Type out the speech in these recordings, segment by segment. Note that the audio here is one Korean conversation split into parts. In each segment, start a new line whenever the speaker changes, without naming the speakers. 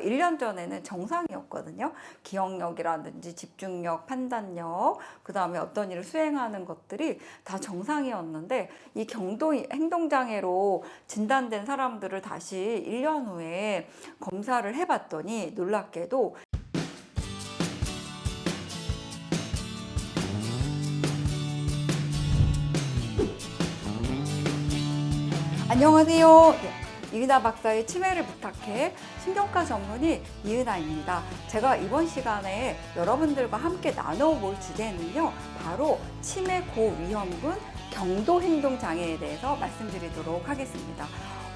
1년 전에는 정상이었거든요. 기억력이라든지 집중력, 판단력, 그 다음에 어떤 일을 수행하는 것들이 다 정상이었는데 이 경도 행동장애로 진단된 사람들을 다시 1년 후에 검사를 해봤더니 놀랍게도 안녕하세요. 이은하 박사의 치매를 부탁해 신경과 전문의 이은하입니다. 제가 이번 시간에 여러분들과 함께 나눠볼 주제는요, 바로 치매 고위험군 경도행동장애에 대해서 말씀드리도록 하겠습니다.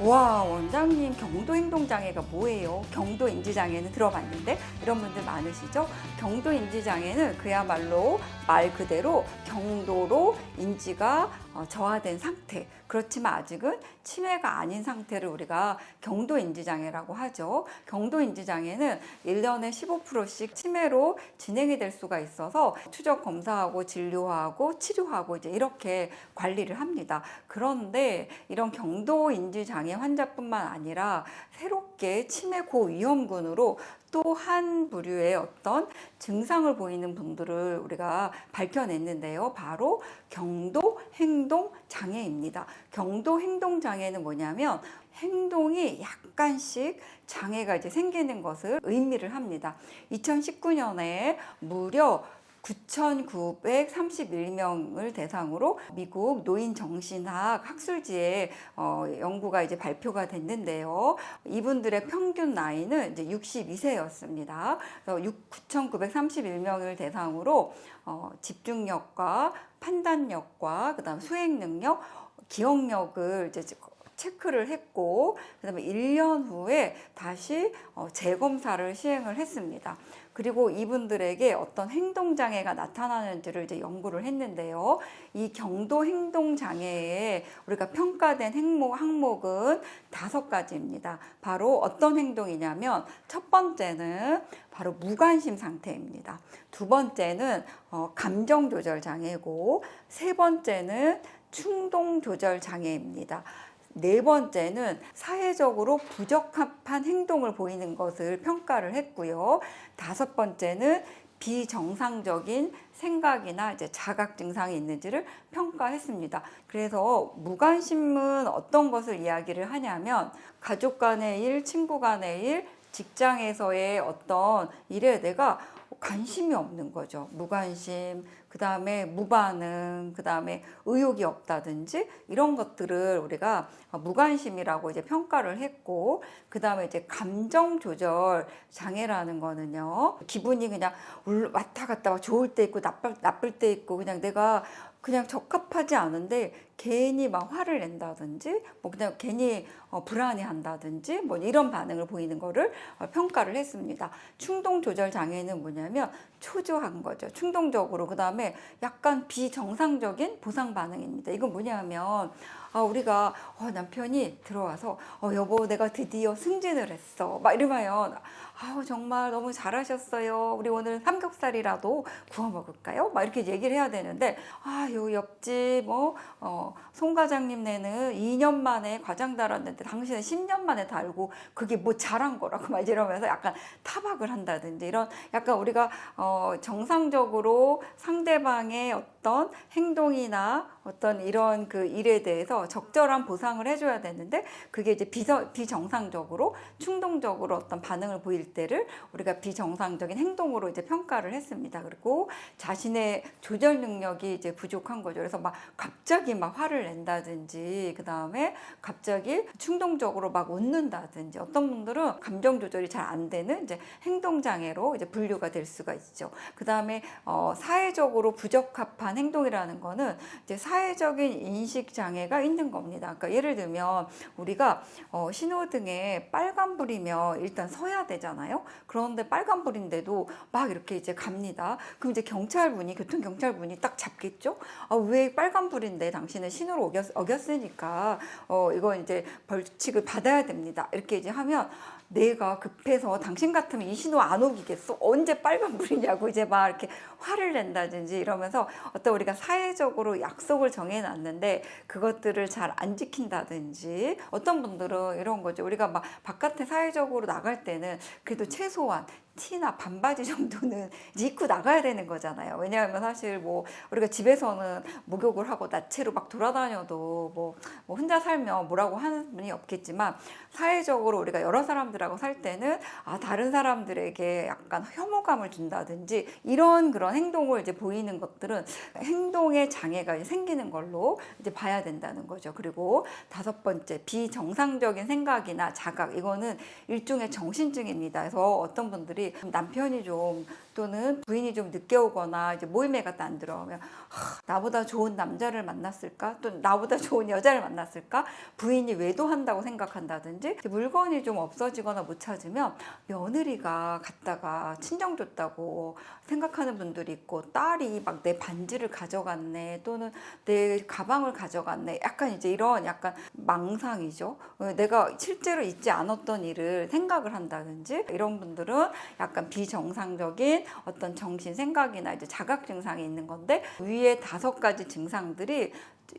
와, 원장님, 경도행동장애가 뭐예요? 경도인지장애는 들어봤는데 이런 분들 많으시죠? 경도인지장애는 그야말로 말 그대로 경도로 인지가 저하된 상태, 그렇지만 아직은 치매가 아닌 상태를 우리가 경도인지장애라고 하죠. 경도인지장애는 1년에 15%씩 치매로 진행이 될 수가 있어서 추적 검사하고 진료하고 치료하고 이제 이렇게 관리를 합니다. 그런데 이런 경도인지장애 환자뿐만 아니라 새롭게 치매 고위험군으로 또 한 부류의 어떤 증상을 보이는 분들을 우리가 밝혀냈는데요. 바로 경도행동장애입니다. 경도행동장애는 뭐냐면 행동이 약간씩 장애가 이제 생기는 것을 의미를 합니다. 2019년에 무려 9,931명을 대상으로 미국 노인정신학 학술지에 연구가 이제 발표가 됐는데요. 이분들의 평균 나이는 이제 62세였습니다. 9,931명을 대상으로 집중력과 판단력과 그다음 수행 능력, 기억력을 이제 체크를 했고, 그다음에 1년 후에 다시 재검사를 시행을 했습니다. 그리고 이분들에게 어떤 행동장애가 나타나는지를 이제 연구를 했는데요. 이 경도행동장애에 우리가 평가된 항목은 5가지입니다. 바로 어떤 행동이냐면, 첫 번째는 바로 무관심 상태입니다. 두 번째는 감정조절장애고, 세 번째는 충동조절장애입니다. 네 번째는 사회적으로 부적합한 행동을 보이는 것을 평가를 했고요. 다섯 번째는 비정상적인 생각이나 이제 자각 증상이 있는지를 평가했습니다. 그래서 무관심은 어떤 것을 이야기를 하냐면, 가족 간의 일, 친구 간의 일, 직장에서의 어떤 일에 내가 관심이 없는 거죠. 무관심, 그 다음에 무반응, 그 다음에 의욕이 없다든지 이런 것들을 우리가 무관심이라고 이제 평가를 했고, 그 다음에 이제 감정 조절 장애라는 거는요, 기분이 그냥 왔다 갔다 좋을 때 있고 나쁠 때 있고, 그냥 내가 그냥 적합하지 않은데 괜히 막 화를 낸다든지 뭐 그냥 괜히 불안해한다든지 뭐 이런 반응을 보이는 거를 평가를 했습니다. 충동 조절 장애는 뭐냐면 초조한 거죠. 충동적으로. 그 다음에 약간 비정상적인 보상 반응입니다. 이건 뭐냐면 우리가 남편이 들어와서 여보, 내가 드디어 승진을 했어 막 이러면 정말 너무 잘하셨어요. 우리 오늘 삼겹살이라도 구워 먹을까요? 막 이렇게 얘기를 해야 되는데, 요 옆집 송 과장님네는 2년 만에 과장 달았는데 당신은 10년 만에 달고 그게 뭐 잘한 거라고 막 이러면서 약간 타박을 한다든지, 이런 약간 우리가 정상적으로 상대방의 어떤 행동이나 어떤 이런 그 일에 대해서 적절한 보상을 해줘야 되는데, 그게 이제 비정상적으로 충동적으로 어떤 반응을 보일 때를 우리가 비정상적인 행동으로 이제 평가를 했습니다. 그리고 자신의 조절 능력이 이제 부족한 거죠. 그래서 막 갑자기 막 화를 낸다든지, 그 다음에 갑자기 충동적으로 막 웃는다든지, 어떤 분들은 감정 조절이 잘 안 되는 이제 행동 장애로 이제 분류가 될 수가 있죠. 그 다음에 사회적으로 부적합한 행동이라는 거는 이제 사회적인 인식 장애가 있는 겁니다. 그러니까 예를 들면 우리가 신호등에 빨간불이면 일단 서야 되잖아요. 그런데 빨간불인데도 막 이렇게 이제 갑니다. 그럼 이제 교통경찰분이 딱 잡겠죠? 왜 빨간불인데 당신은 신호를 어겼으니까 이건 이제 벌칙을 받아야 됩니다. 이렇게 이제 하면 내가 급해서 당신 같으면 이 신호 안 오기겠어? 언제 빨간불이냐고 이제 막 이렇게 화를 낸다든지 이러면서 어떤 우리가 사회적으로 약속을 정해놨는데 그것들을 잘 안 지킨다든지 어떤 분들은 이런 거죠. 우리가 막 바깥에 사회적으로 나갈 때는 그래도 최소한 티나 반바지 정도는 이제 입고 나가야 되는 거잖아요. 왜냐하면 사실 뭐 우리가 집에서는 목욕을 하고 나체로 막 돌아다녀도 뭐 혼자 살면 뭐라고 하는 분이 없겠지만 사회적으로 우리가 여러 사람들하고 살 때는 다른 사람들에게 약간 혐오감을 준다든지 이런 그런 행동을 이제 보이는 것들은 행동에 장애가 이제 생기는 걸로 이제 봐야 된다는 거죠. 그리고 5번째, 비정상적인 생각이나 자각, 이거는 일종의 정신증입니다. 그래서 어떤 분들이 남편이 좀 또는 부인이 좀 늦게 오거나 이제 모임에 갔다 안 들어오면 나보다 좋은 남자를 만났을까? 또 나보다 좋은 여자를 만났을까? 부인이 외도한다고 생각한다든지 물건이 좀 없어지거나 못 찾으면 며느리가 갔다가 친정 줬다고 생각하는 분들이 있고 딸이 막 내 반지를 가져갔네 또는 내 가방을 가져갔네 약간 이제 이런 약간 망상이죠. 내가 실제로 있지 않았던 일을 생각을 한다든지 이런 분들은 약간 비정상적인 어떤 정신 생각이나 이제 자각 증상이 있는 건데 위에 5가지 증상들이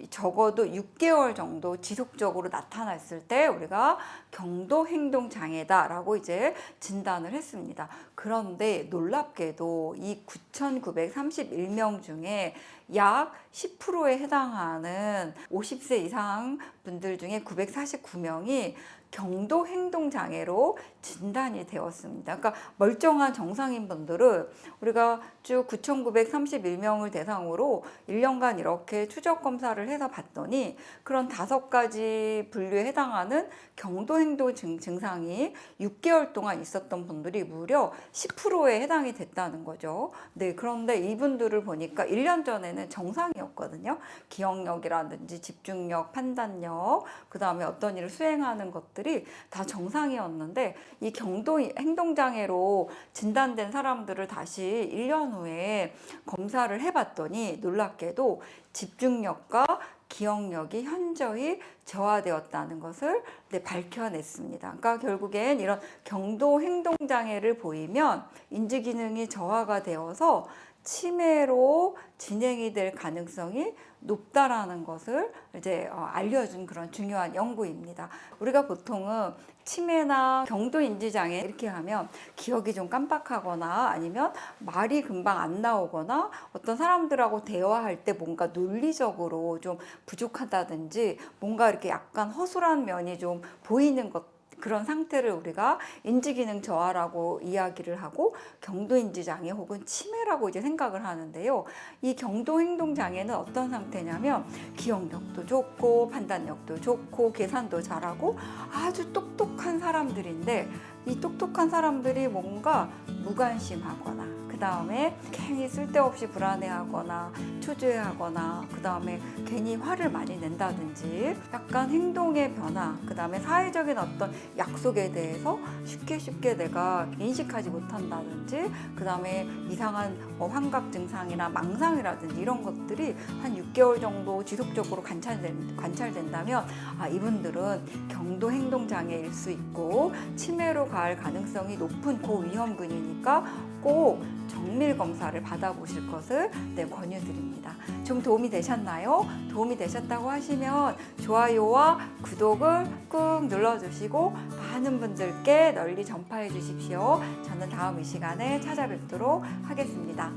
적어도 6개월 정도 지속적으로 나타났을 때 우리가 경도 행동 장애다라고 이제 진단을 했습니다. 그런데 놀랍게도 이 9,931명 중에 약 10%에 해당하는 50세 이상 분들 중에 949명이 경도 행동 장애로 진단이 되었습니다. 그러니까 멀쩡한 정상인 분들은 우리가 쭉 9,931명을 대상으로 1년간 이렇게 추적 검사를 해서 봤더니 그런 5가지 분류에 해당하는 경도 행동 증상이 6개월 동안 있었던 분들이 무려 10%에 해당이 됐다는 거죠. 네, 그런데 이분들을 보니까 1년 전에는 정상이었거든요. 기억력이라든지 집중력, 판단력, 그 다음에 어떤 일을 수행하는 것들이 다 정상이었는데 이 경도 행동장애로 진단된 사람들을 다시 1년 후에 검사를 해봤더니 놀랍게도 집중력과 기억력이 현저히 저하되었다는 것을 밝혀냈습니다. 그러니까 결국엔 이런 경도 행동장애를 보이면 인지기능이 저하가 되어서 치매로 진행이 될 가능성이 높다라는 것을 이제 알려준 그런 중요한 연구입니다. 우리가 보통은 치매나 경도인지장애 이렇게 하면 기억이 좀 깜빡하거나 아니면 말이 금방 안 나오거나 어떤 사람들하고 대화할 때 뭔가 논리적으로 좀 부족하다든지 뭔가 이렇게 약간 허술한 면이 좀 보이는 것 그런 상태를 우리가 인지기능 저하라고 이야기를 하고 경도인지장애 혹은 치매라고 이제 생각을 하는데요. 이 경도행동장애는 어떤 상태냐면 기억력도 좋고 판단력도 좋고 계산도 잘하고 아주 똑똑한 사람들인데 이 똑똑한 사람들이 뭔가 무관심하거나 그 다음에 괜히 쓸데없이 불안해하거나 초조해하거나 그 다음에 괜히 화를 많이 낸다든지 약간 행동의 변화 그 다음에 사회적인 어떤 약속에 대해서 쉽게 내가 인식하지 못한다든지 그 다음에 이상한 환각 증상이나 망상이라든지 이런 것들이 한 6개월 정도 지속적으로 관찰된다면 이분들은 경도 행동 장애일 수 있고 치매로 갈 가능성이 높은 고위험군이니까 꼭 정밀 검사를 받아보실 것을 권유드립니다. 좀 도움이 되셨나요? 도움이 되셨다고 하시면 좋아요와 구독을 꾹 눌러주시고 많은 분들께 널리 전파해 주십시오. 저는 다음 이 시간에 찾아뵙도록 하겠습니다.